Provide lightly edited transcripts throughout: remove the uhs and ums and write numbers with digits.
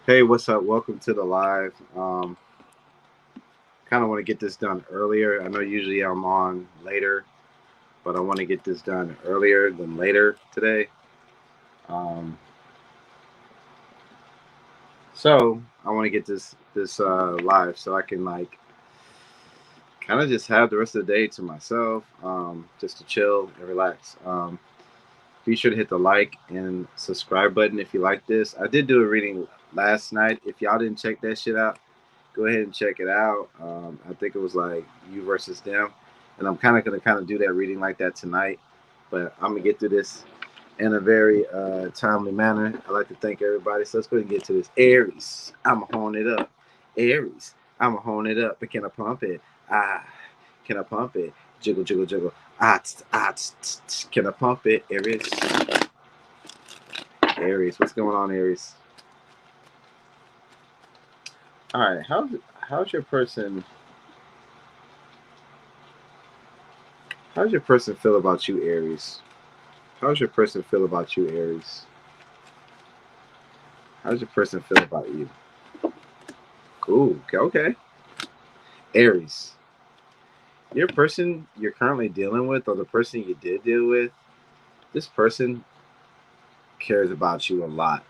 Hey, what's up? Welcome to the live. Kind of want to get this done earlier. I know usually I'm on later, but I want to get this done earlier than later today. Um, so I want to get this live so I can like kind of just have the rest of the day to myself, just to chill and relax. Be sure to hit the like and subscribe button if you like this. I did do a reading last night. If y'all didn't check that shit out, go ahead and check it out. I think it was like you versus them, and I'm kind of gonna kind of do that reading like that tonight. But I'm gonna get through this in a very timely manner. I'd like to thank everybody. So let's go ahead and get to this. Aries, I'ma hone it up. Aries, I'ma hone it up. But can I pump it? Ah, can I pump it? Jiggle, jiggle, jiggle. Can I pump it? Aries, Aries, what's going on, Aries? All right, how's your person? How's your person feel about you, Aries? How's your person feel about you, Aries? How's your person feel about you? Cool. Okay, okay. Aries, your person you're currently dealing with, or the person you did deal with, this person cares about you a lot.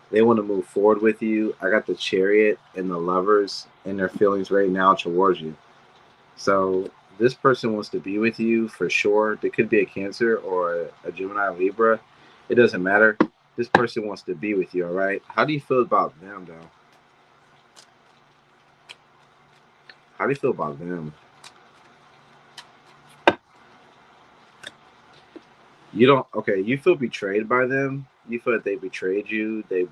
They want to move forward with you. I got the chariot and the lovers and their feelings right now towards you. So this person wants to be with you for sure. They could be a Cancer or a Gemini Libra. It doesn't matter. This person wants to be with you, all right? How do you feel about them, though? How do you feel about them? You don't. Okay, you feel betrayed by them. You feel that they betrayed you. They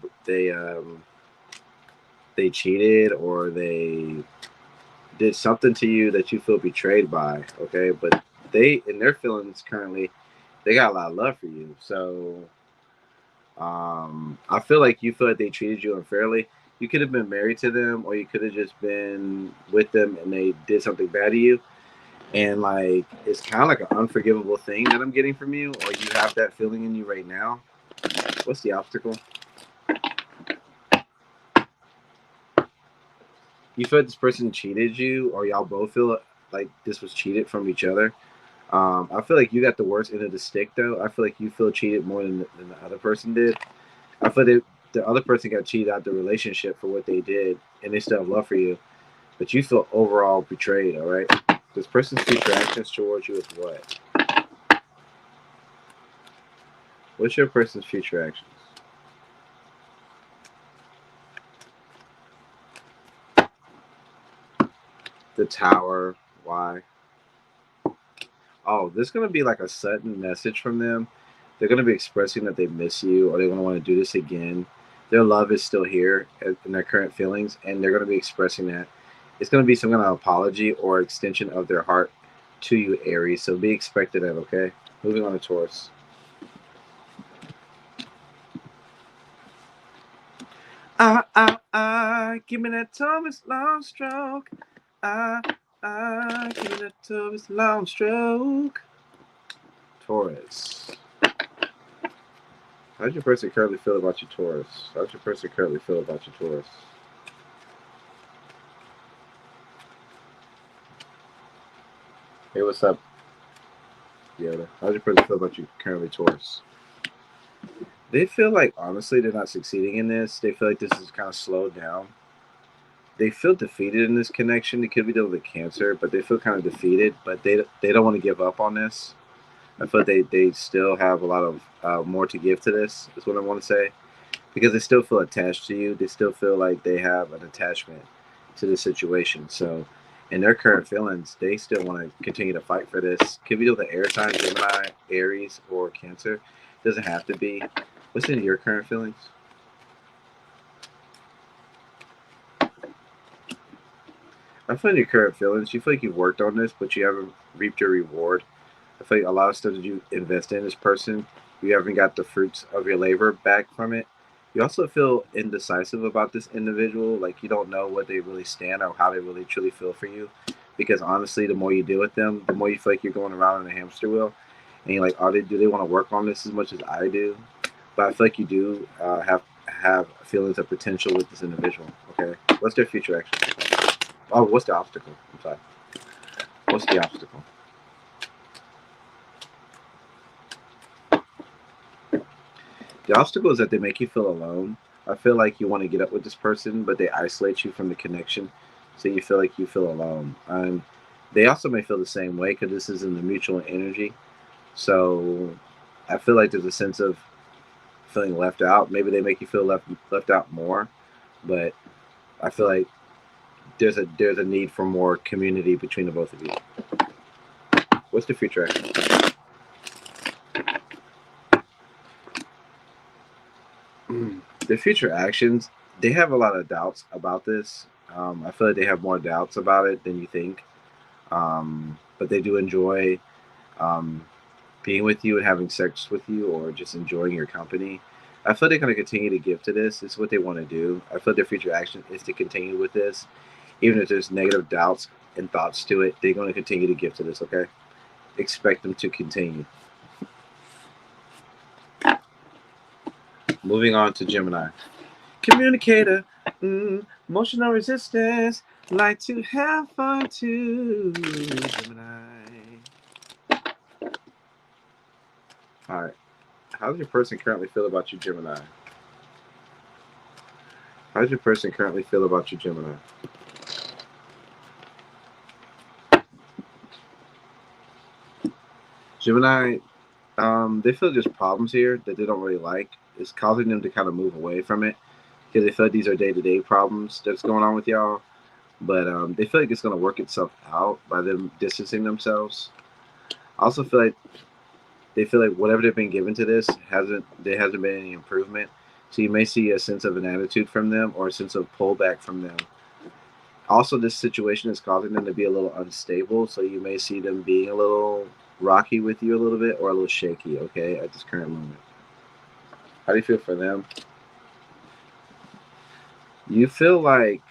cheated or they did something to you that you feel betrayed by. Okay, but they in their feelings currently, they got a lot of love for you. So I feel like you feel like they treated you unfairly. You could have been married to them, or you could have just been with them and they did something bad to you. And like, it's kind of like an unforgivable thing that I'm getting from you, or you have that feeling in you right now. What's the obstacle? You feel like this person cheated you, or y'all both feel like this was cheated from each other. I feel like you got the worst end of the stick, though. I feel like you feel cheated more than the other person did. I feel that the other person got cheated out the relationship for what they did, and they still have love for you, but you feel overall betrayed. All right, this person's future actions towards you is what? What's your person's future actions? The Tower. Why? Oh, there's gonna be like a sudden message from them. They're gonna be expressing that they miss you, or they're gonna want to do this again. Their love is still here in their current feelings, and they're gonna be expressing that. It's gonna be some kind of apology or extension of their heart to you, Aries. So be expected of. Okay. Moving on to Taurus. Give me that Thomas long stroke. Ah, give me that Thomas long stroke. Taurus. How's your person currently feel about you, Taurus? How's your person currently feel about you, Taurus? Hey, what's up, Yoda? How's your person feel about you currently, Taurus? They feel like honestly they're not succeeding in this. They feel like this is kind of slowed down. They feel defeated in this connection. It could be dealing with cancer, but they feel kind of defeated. But they don't want to give up on this. I feel like they still have a lot of more to give to this. Is what I want to say because they still feel attached to you. They still feel like they have an attachment to the situation. So, in their current feelings, they still want to continue to fight for this. Could be dealing with the air signs, Gemini, Aries, or Cancer. Doesn't have to be. What's in your current feelings? I feel in your current feelings, you feel like you've worked on this, but you haven't reaped your reward. I feel like a lot of stuff that you invest in this person, you haven't got the fruits of your labor back from it. You also feel indecisive about this individual, like you don't know what they really stand or how they really truly feel for you. Because honestly, the more you deal with them, the more you feel like you're going around in a hamster wheel, and you're like, are they? Do they want to work on this as much as I do? But I feel like you do have feelings of potential with this individual. Okay, what's their future action? Oh, what's the obstacle? I'm sorry. What's the obstacle? The obstacle is that they make you feel alone. I feel like you want to get up with this person, but they isolate you from the connection, so you feel alone. And they also may feel the same way because this is in the mutual energy. So I feel like there's a sense of feeling left out. Maybe they make you feel left out more, but I feel like there's a need for more community between the both of you. What's the future action? The future actions, they have a lot of doubts about this. I feel like they have more doubts about it than you think. But they do enjoy um, being with you and having sex with you or just enjoying your company. I feel they're going to continue to give to this. It's what they want to do. I feel their future action is to continue with this. Even if there's negative doubts and thoughts to it, they're going to continue to give to this, okay? Expect them to continue. Moving on to Gemini. Communicator, emotional resistance, like to have fun too. Gemini. All right. How does your person currently feel about you, Gemini? How does your person currently feel about you, Gemini? Gemini, they feel there's problems here that they don't really like. It's causing them to kind of move away from it because they feel like these are day-to-day problems that's going on with y'all. But they feel like it's going to work itself out by them distancing themselves. I also feel like they feel like whatever they've been given to this there hasn't been any improvement. So you may see a sense of an attitude from them or a sense of pullback from them. Also, this situation is causing them to be a little unstable, so you may see them being a little rocky with you a little bit or a little shaky, okay, at this current moment. How do you feel for them? You feel like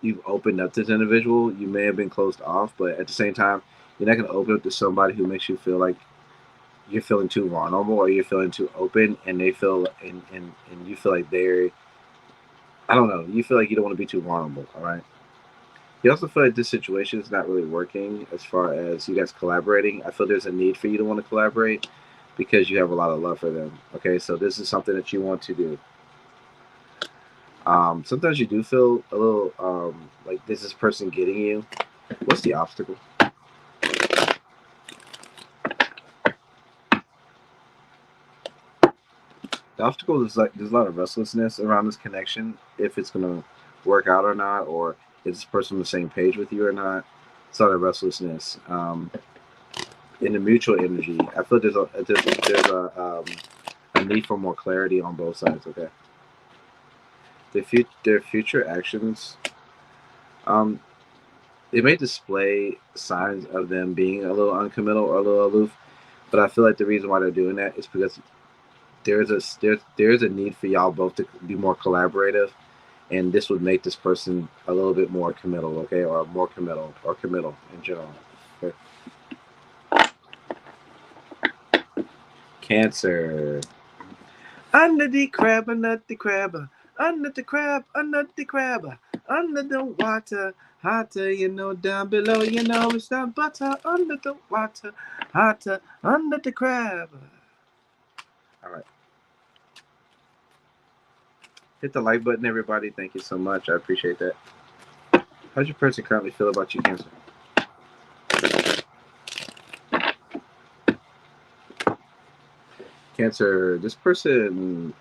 you've opened up to this individual. You may have been closed off, but at the same time, you're not going to open up to somebody who makes you feel like you're feeling too vulnerable or you're feeling too open and they feel and you feel like they're I don't know, you feel like you don't want to be too vulnerable, all right? You also feel like this situation is not really working as far as you guys collaborating. I feel there's a need for you to want to collaborate because you have a lot of love for them. Okay, so this is something that you want to do. Sometimes you do feel a little like this is person getting you. What's the obstacle? The obstacle is like there's a lot of restlessness around this connection, if it's gonna work out or not, or is this person on the same page with you or not. It's a lot of restlessness. In the mutual energy, I feel there's a need for more clarity on both sides. Okay, their future actions, um, they may display signs of them being a little uncommittal or a little aloof, but I feel like the reason why they're doing that is because there's a need for y'all both to be more collaborative, and this would make this person a little bit more committal, okay, or more committal or committal in general. Okay. Cancer. Under the crab, under the crab, under the crab, under the crab, under the water, hotter, down below, it's not butter, under the water, hotter, under the crab. All right. Hit the like button, everybody. Thank you so much. I appreciate that. How's your person currently feel about you, Cancer? Cancer, this person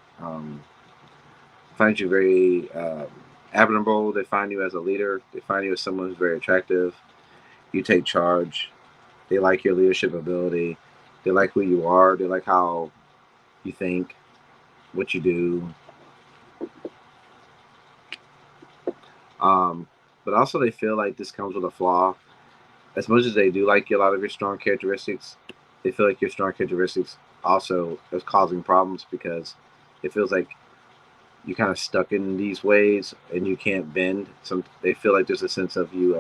finds you very admirable. They find you as a leader. They find you as someone who's very attractive. You take charge. They like your leadership ability. They like who you are. They like how you think, what you do. But also, they feel like this comes with a flaw. As much as they do like a lot of your strong characteristics, they feel like your strong characteristics also is causing problems because it feels like you're kind of stuck in these ways and you can't bend. Some they feel like there's a sense of you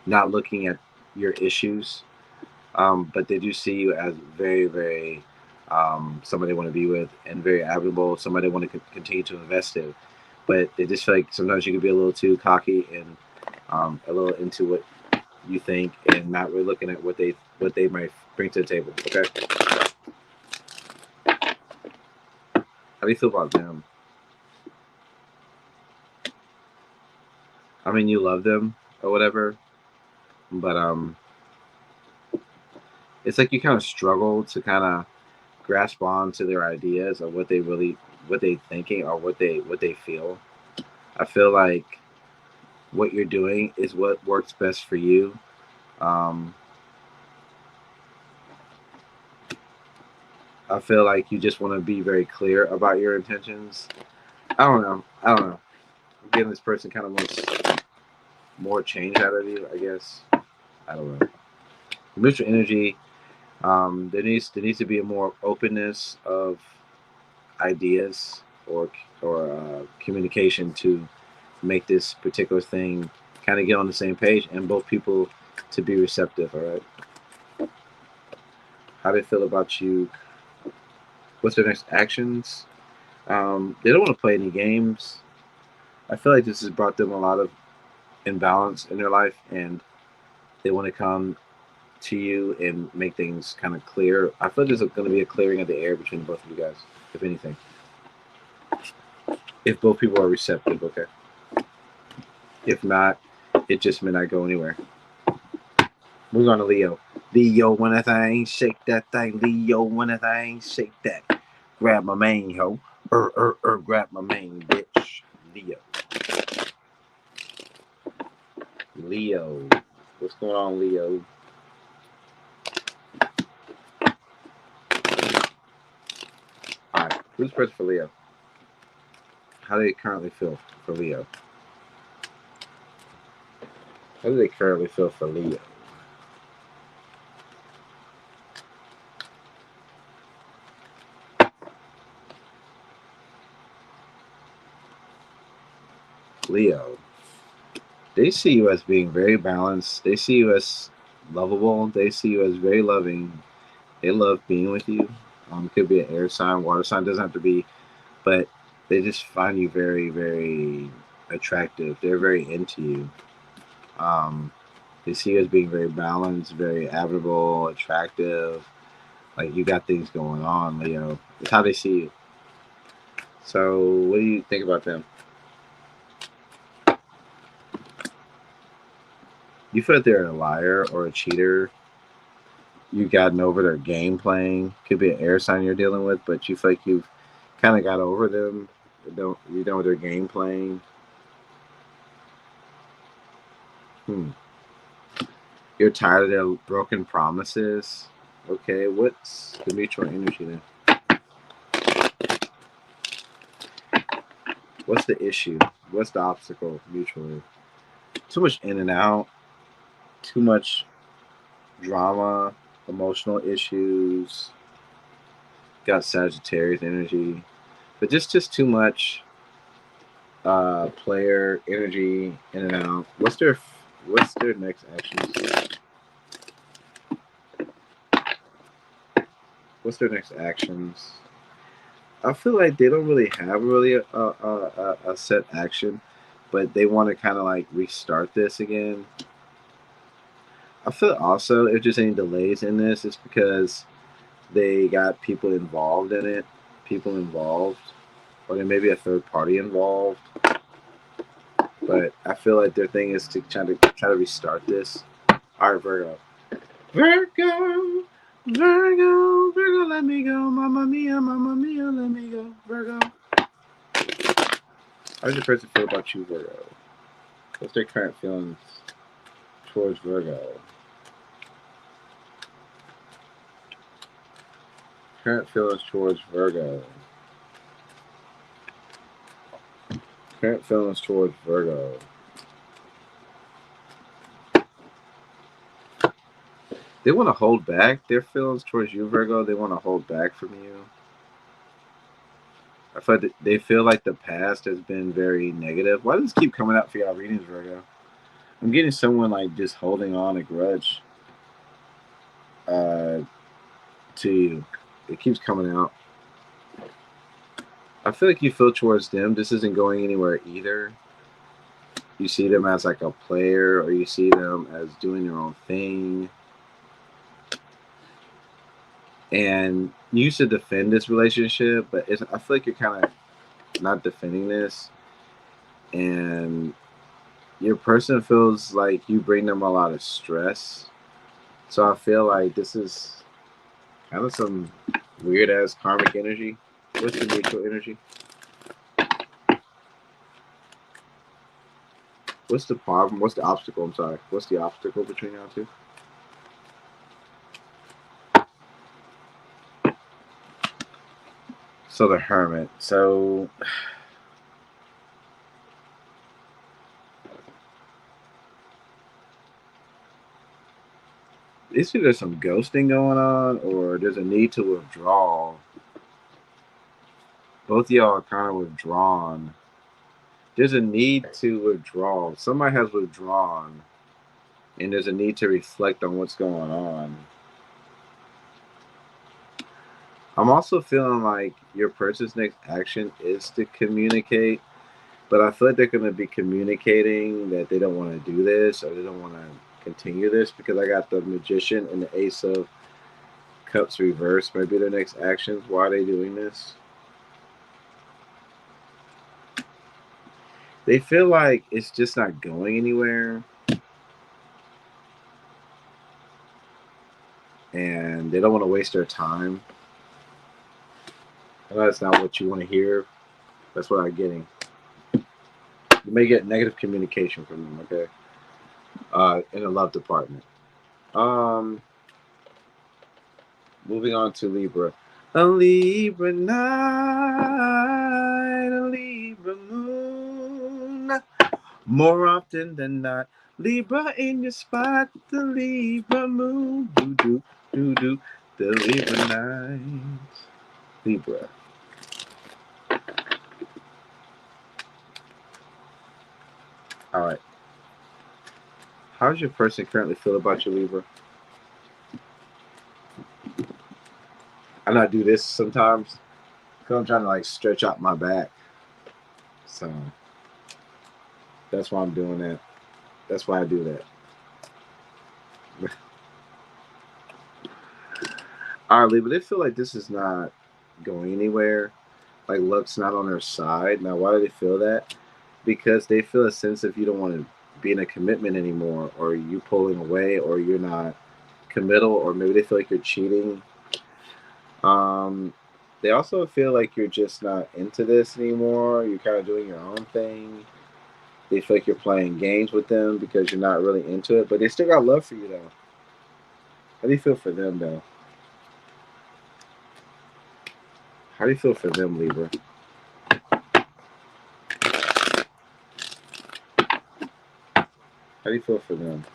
not looking at your issues, but they do see you as very, very somebody they want to be with, and very admirable, somebody they want to continue to invest in. But they just feel like sometimes you can be a little too cocky and a little into what you think and not really looking at what they might bring to the table. Okay, how do you feel about them? I mean, you love them or whatever, but it's like you kind of struggle to kind of grasp on to their ideas of what they thinking or what they feel. I feel like what you're doing is what works best for you. Um, I feel like you just want to be very clear about your intentions. I don't know. I don't know. I'm getting this person kind of wants more change out of you, I guess. I don't know. Mutual energy. There needs to be a more openness of ideas or communication to make this particular thing kind of get on the same page and both people to be receptive. All right. How do they feel about you? What's their next actions? They don't want to play any games. I feel like this has brought them a lot of imbalance in their life, and they want to come to you and make things kind of clear. I feel like there's going to be a clearing of the air between both of you guys, if anything. If both people are receptive, okay. If not, it just may not go anywhere. We're going to Leo. Leo, when a thing, shake that thing. Leo, when a thing, shake that. Grab my mane, ho. Grab my mane, bitch. Leo. Leo. What's going on, Leo? Alright, who's present for Leo? How do they currently feel for Leo? How do they currently feel for Leo? Leo. They see you as being very balanced. They see you as lovable. They see you as very loving. They love being with you. It could be an air sign, water sign, doesn't have to be, but they just find you very, very attractive. They're very into you. Um, they see you as being very balanced, very admirable, attractive. Like you got things going on, Leo. It's how they see you. So, what do you think about them? You feel like they're a liar or a cheater. You've gotten over their game playing. Could be an air sign you're dealing with, but you feel like you've kind of got over them. You're done with their game playing. Hmm. You're tired of their broken promises. Okay, what's the mutual energy then? What's the issue? What's the obstacle mutually? Too much in and out. Too much drama. Emotional issues. Got Sagittarius energy, but just too much player energy in and out. What's their next action? What's their next actions? I feel like they don't really have a set action, but they want to kind of like restart this again. I feel also if there's any delays in this, it's because they got people involved in it, people involved, or there may be a third party involved. But I feel like their thing is to try to restart this. All right, Virgo. Virgo, Virgo, let me go, Mamma Mia, let me go, Virgo. How does your person feel about you, Virgo? What's their current feelings towards Virgo? Current feelings towards Virgo. Current feelings towards Virgo. They want to hold back their feelings towards you, Virgo. They want to hold back from you. I feel like they feel like the past has been very negative. Why does this keep coming out for y'all readings, Virgo? I'm getting someone like just holding on a grudge uh, to you. it keeps coming out. I feel like you feel towards them. This isn't going anywhere either. You see them as like a player, or you see them as doing their own thing. And you used to defend this relationship, but I feel like you're kind of not defending this. And your person feels like you bring them a lot of stress. So I feel like this is kind of some weird ass karmic energy. What's the mutual energy? What's the problem? What's the obstacle? I'm sorry. What's the obstacle between y'all two? So the Hermit. So it's either some ghosting going on or there's a need to withdraw. Both of y'all are kind of withdrawn. There's a need to withdraw. Somebody has withdrawn, and there's a need to reflect on what's going on. I'm also feeling like your person's next action is to communicate, but I feel like they're going to be communicating that they don't want to do this or they don't want to continue this, because I got the Magician and the Ace of Cups reversed. Maybe their next actions. Why are they doing this? They feel like it's just not going anywhere, and they don't want to waste their time. I know that's not what you want to hear. That's what I'm getting. You may get negative communication from them, okay? In the love department. Moving on to Libra. A Libra night, a Libra moon. More often than not, Libra in your spot, the Libra moon. Do, do, do, the Libra night. Libra. All right. How does your person currently feel about you, Libra? I know I do this sometimes because I'm trying to like stretch out my back. So that's why I'm doing that. That's why I do that. All right, Libra, they feel like this is not going anywhere. Like luck's not on their side. Now, why do they feel that? Because they feel a sense of you don't want to be in a commitment anymore, or you pulling away, or you're not committal, or maybe they feel like you're cheating. They also feel like you're just not into this anymore. You're kind of doing your own thing. They feel like you're playing games with them because you're not really into it, but they still got love for you though. How do you feel for them though? How do you feel for them, Libra? How do you feel for them?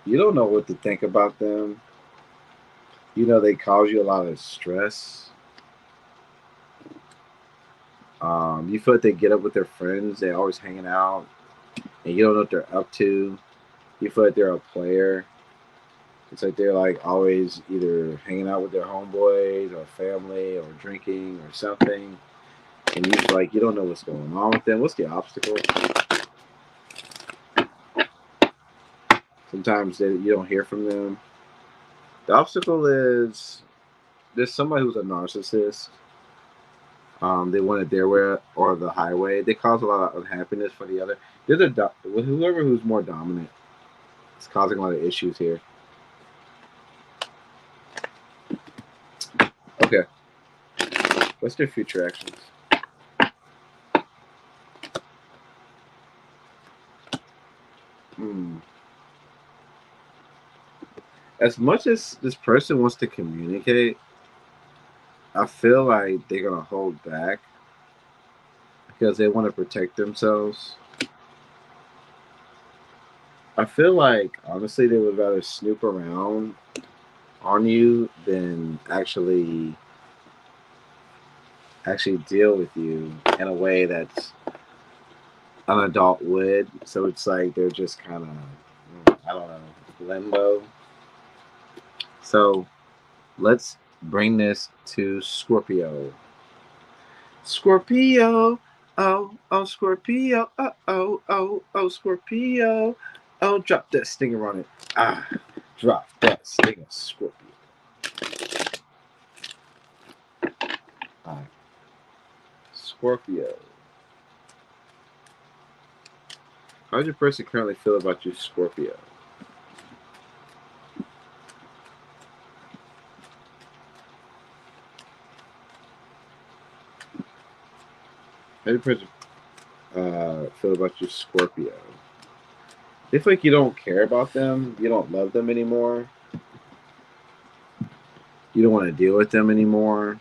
You don't know what to think about them. You know they cause you a lot of stress. You feel like they get up with their friends. They're always hanging out, and you don't know what they're up to. You feel like they're a player. It's like they're like always either hanging out with their homeboys or family or drinking or something, and you feel like you don't know what's going on with them. What's the obstacle? Sometimes you don't hear from them. The obstacle is there's somebody who's a narcissist. They want it their way or the highway. They cause a lot of unhappiness for the other. There's whoever who's more dominant. It's causing a lot of issues here. Okay. What's their future actions? As much as this person wants to communicate, I feel like they're gonna hold back because they want to protect themselves. I feel like honestly they would rather snoop around on you than actually deal with you in a way that's an adult would. So it's like they're just kind of, I don't know, limbo. So let's bring this to Scorpio. Scorpio, oh, Scorpio, oh, Scorpio. Oh, drop that stinger on it. Drop that stinger, Scorpio. Scorpio. How does your person currently feel about you, Scorpio? How does your person feel about you, Scorpio? They feel like you don't care about them, you don't love them anymore, you don't want to deal with them anymore,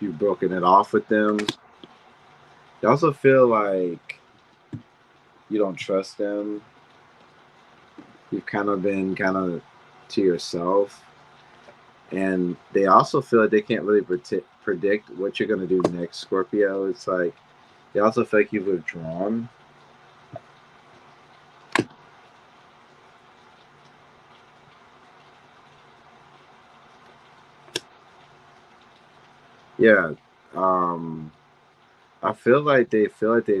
you've broken it off with them. They also feel like you don't trust them. You've kind of been kind of to yourself. And they also feel like they can't really predict what you're going to do next, Scorpio. It's like they also feel like you've withdrawn. Yeah. Um, I feel like they've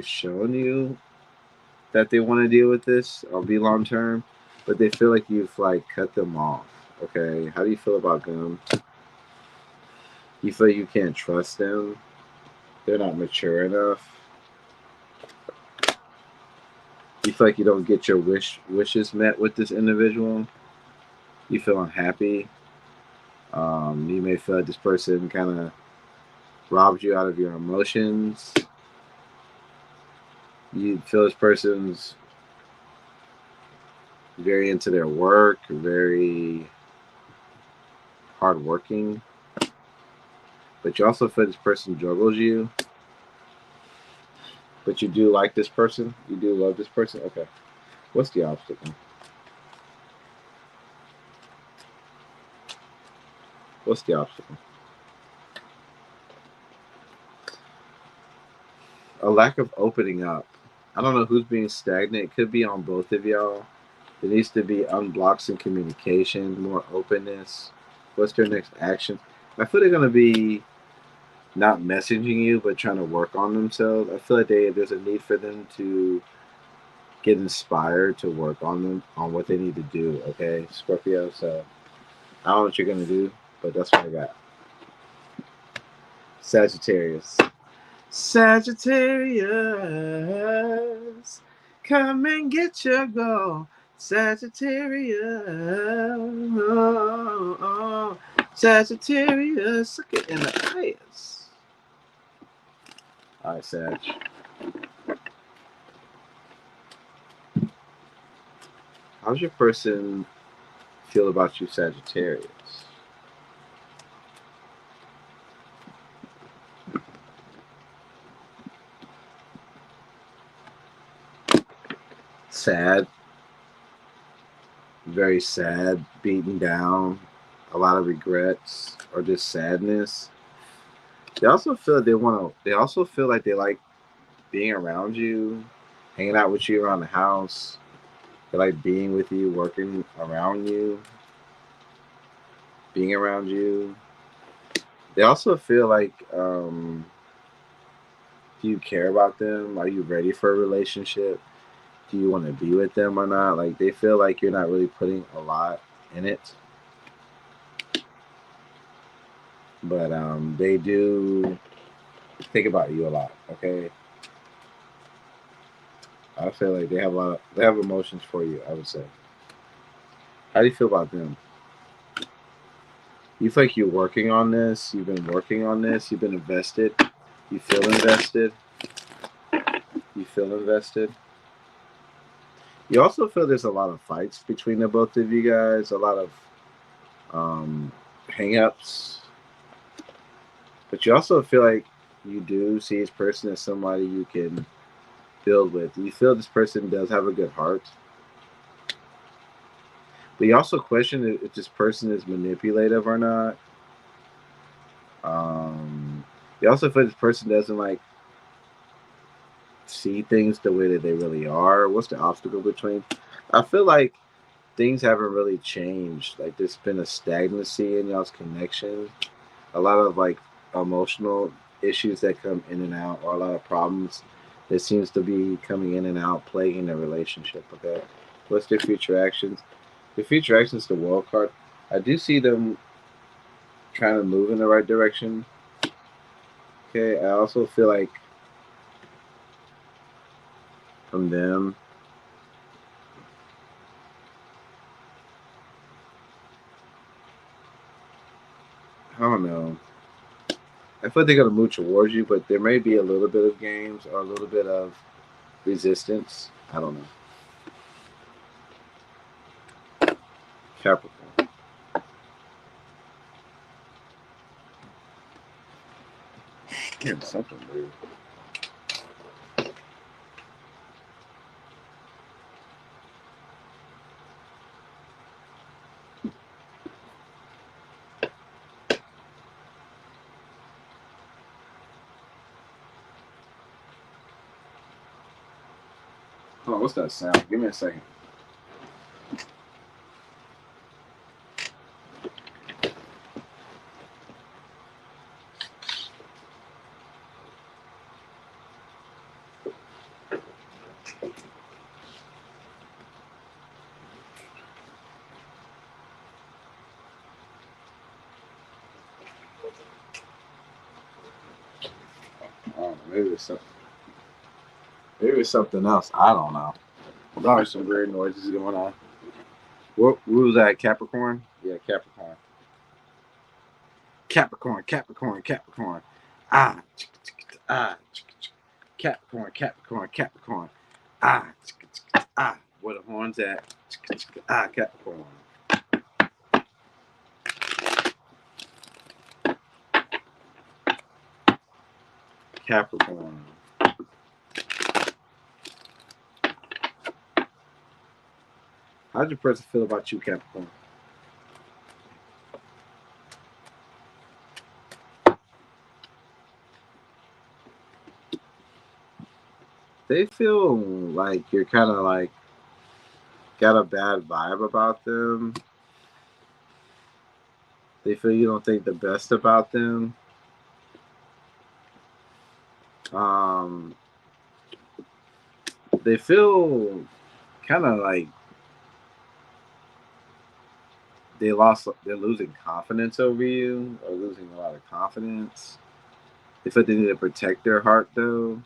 shown you that they want to deal with this or be long term, but they feel like you've like cut them off. Okay, how do you feel about them? You feel like you can't trust them. They're not mature enough. You feel like you don't get your wishes met with this individual. You feel unhappy. You may feel like this person kind of robbed you out of your emotions. You feel this person's very into their work, very hardworking, but you also feel this person juggles you. But you do like this person. You do love this person. Okay. What's the obstacle? What's the obstacle? A lack of opening up. I don't know who's being stagnant. It could be on both of y'all. There needs to be unblocks in communication, more openness. What's their next action? I feel they're gonna be not messaging you, but trying to work on themselves. I feel like there's a need for them to get inspired to work on them on what they need to do. Okay, Scorpio. So I don't know what you're gonna do, but that's what I got. Sagittarius. Sagittarius, come and get your goal. Sagittarius, Sagittarius, look it in the eyes. All right, Sag. How's your person feel about you, Sagittarius? Sad, very sad, beaten down, a lot of regrets, or just sadness. They also feel like they want to. They also feel like they like being around you, hanging out with you around the house. They like being with you, working around you, being around you. They also feel like, do you care about them? Are you ready for a relationship? Do you want to be with them or not? Like they feel like you're not really putting a lot in it, but they do think about you a lot. Okay, I feel like they have a lot. They have emotions for you. I would say. How do you feel about them? You feel like you're working on this. You've been working on this. You've been invested. You feel invested. You feel invested. You also feel there's a lot of fights between the both of you guys. A lot of um, hang-ups. But you also feel like you do see this person as somebody you can build with. You feel this person does have a good heart. But you also question if this person is manipulative or not. You also feel this person doesn't like see things the way that they really are? What's the obstacle between? I feel like things haven't really changed. Like there's been a stagnancy in y'all's connection. A lot of like emotional issues that come in and out, or a lot of problems that seems to be coming in and out, plaguing the relationship. Okay, what's their future actions? The future actions, the World card. I do see them trying to move in the right direction. Okay, I also feel like from them, I don't know. I feel like they're gonna move towards you, but there may be a little bit of games or a little bit of resistance. I don't know. Capricorn. Getting something weird. Hold on, what's that sound? Give me a second. I don't know. Maybe it's something else. I don't know. Probably some weird noises going on. What was that? Capricorn? Yeah, Capricorn. Capricorn, Capricorn, Capricorn. Ah, ah, Capricorn, Capricorn, Capricorn. Ah, ah. Where the horns at? Ah, Capricorn. Capricorn. How'd your person feel about you, Capricorn? They feel like you're kind of like got a bad vibe about them. They feel you don't think the best about them. Um, they feel kind of like they're losing confidence over you, or losing a lot of confidence. They feel they need to protect their heart though.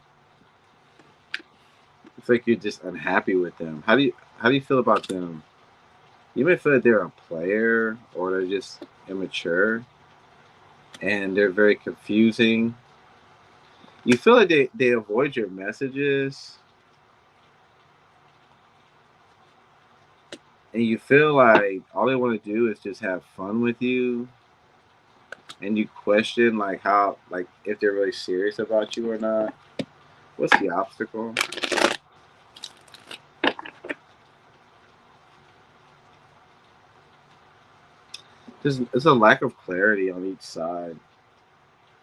I feel like you're just unhappy with them. How do you feel about them? You may feel like they're a player, or they're just immature, and they're very confusing. You feel like they avoid your messages, and you feel like all they want to do is just have fun with you, and you question like how, like, if they're really serious about you or not. What's the obstacle? There's a lack of clarity on each side.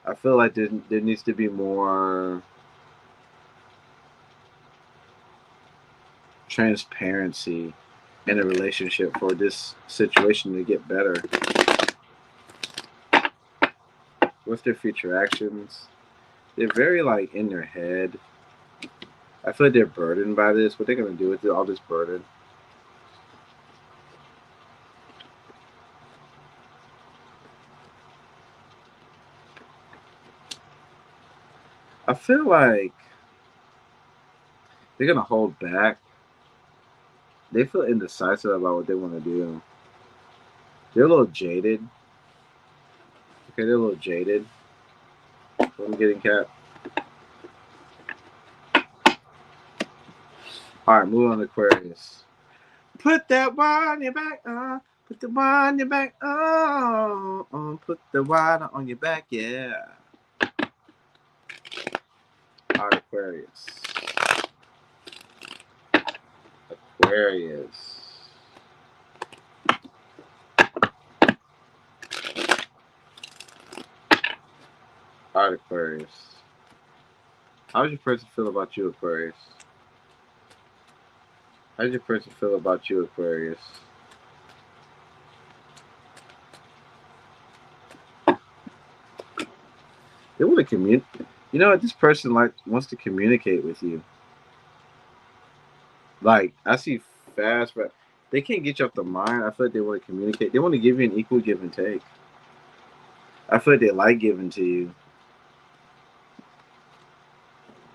I feel like there needs to be more transparency in a relationship for this situation to get better. What's their future actions? They're very like in their head. I feel like they're burdened by this. What they're gonna do with all this burden? I feel like they're gonna hold back. They feel indecisive about what they want to do. They're a little jaded. Okay, they're a little jaded. What I'm getting, Cat. All right, move on to Aquarius. Put that wine on your back, put the wine on your back, put the wine on your back, yeah. All right, Aquarius. Aquarius. All right, Aquarius. How does your person feel about you, Aquarius? How does your person feel about you, Aquarius? They want to communicate. You know what? This person like wants to communicate with you. Like I see fast, but they can't get you off the mind. I feel like they want to communicate. They want to give you an equal give and take. I feel like they like giving to you.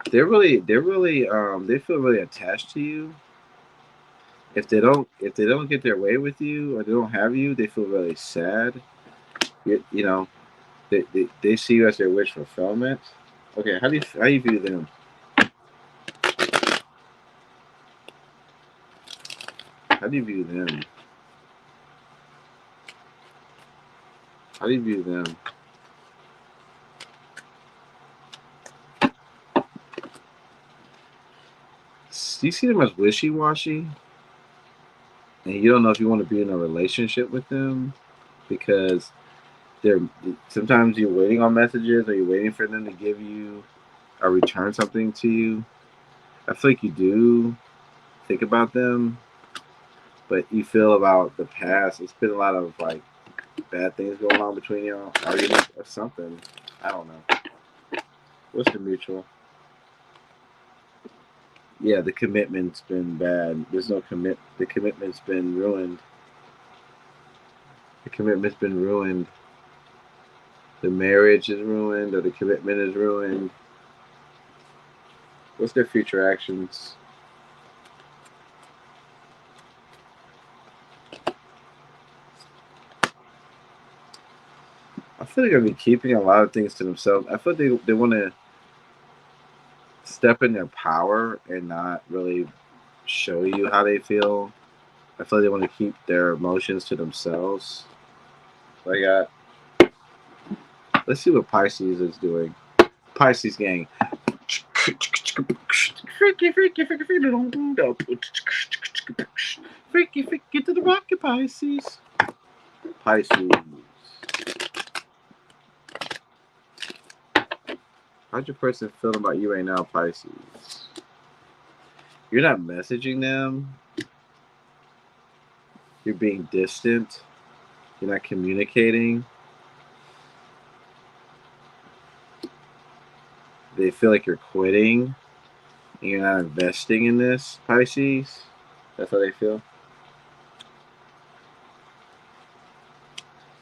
They feel really attached to you. If they don't get their way with you or they don't have you, they feel really sad. You know, they see you as their wish fulfillment. Okay, how do you view them? How do you view them? How do you view them? Do you see them as wishy washy? And you don't know if you want to be in a relationship with them because they're sometimes you're waiting on messages or you're waiting for them to give you or return something to you. I feel like you do think about them, but you feel about the past. It's been a lot of like bad things going on between y'all, arguments or something. I don't know. What's the mutual? Yeah, the commitment's been bad. There's no commit. The commitment's been ruined. The commitment's been ruined. The marriage is ruined, or the commitment is ruined. What's their future actions? I feel like they're gonna be keeping a lot of things to themselves. I feel like they want to step in their power and not really show you how they feel. I feel like they want to keep their emotions to themselves. So I got. Let's see what Pisces is doing. Pisces gang. Freaky, freaky, freaky, freaky, freaky, freaky to the rocket, Pisces. Pisces. How's your person feel about you right now, Pisces? You're not messaging them. You're being distant. You're not communicating. They feel like you're quitting. And you're not investing in this, Pisces. That's how they feel.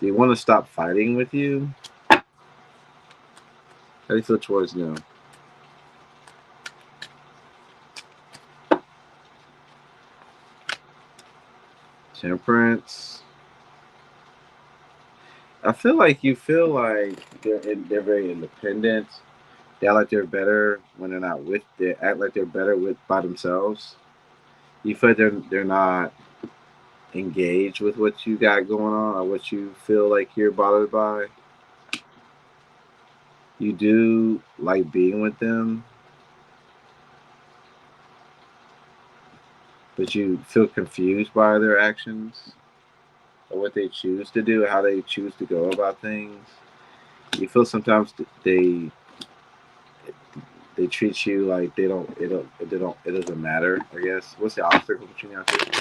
They want to stop fighting with you. How do you feel towards them? Temperance. I feel like you feel like they're very independent. They act like they're better when they're not with. They act like they're better with by themselves. You feel like they're not engaged with what you got going on or what you feel like you're bothered by. You do like being with them, but you feel confused by their actions or what they choose to do, how they choose to go about things. You feel sometimes they treat you like it doesn't matter. I guess what's the obstacle between y'all two?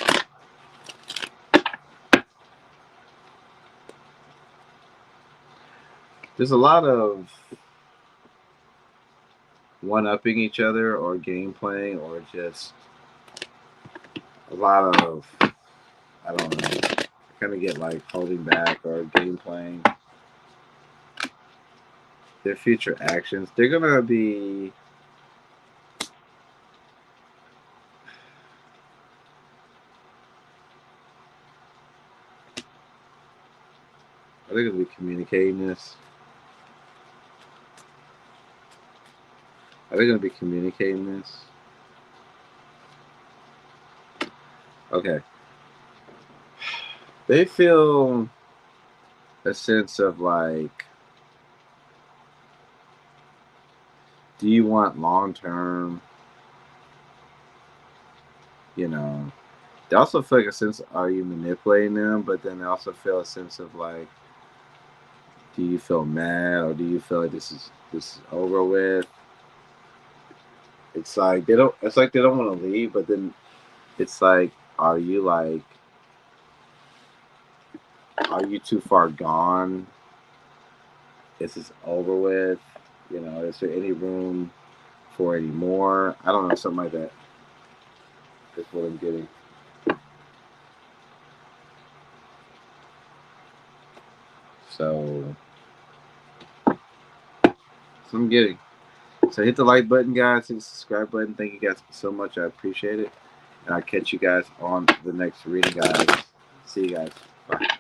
There's a lot of one upping each other or game playing or just a lot of I don't know. I kind of get like holding back or game playing. Their future actions, they're gonna be. Are they gonna be communicating this? Are they gonna be communicating this? Okay. They feel a sense of like, do you want long term? You know, they also feel like a sense of, are you manipulating them? But then they also feel a sense of like, do you feel mad or do you feel like this is over with? it's like they don't. It's like they don't want to leave, but then it's like, are you like, are you too far gone? Is this over with? You know, is there any room for any more? I don't know, something like that. That's what I'm getting. So, I'm getting. So hit the like button, guys. Hit the subscribe button. Thank you guys so much. I appreciate it. And I'll catch you guys on the next reading, guys. See you guys. Bye.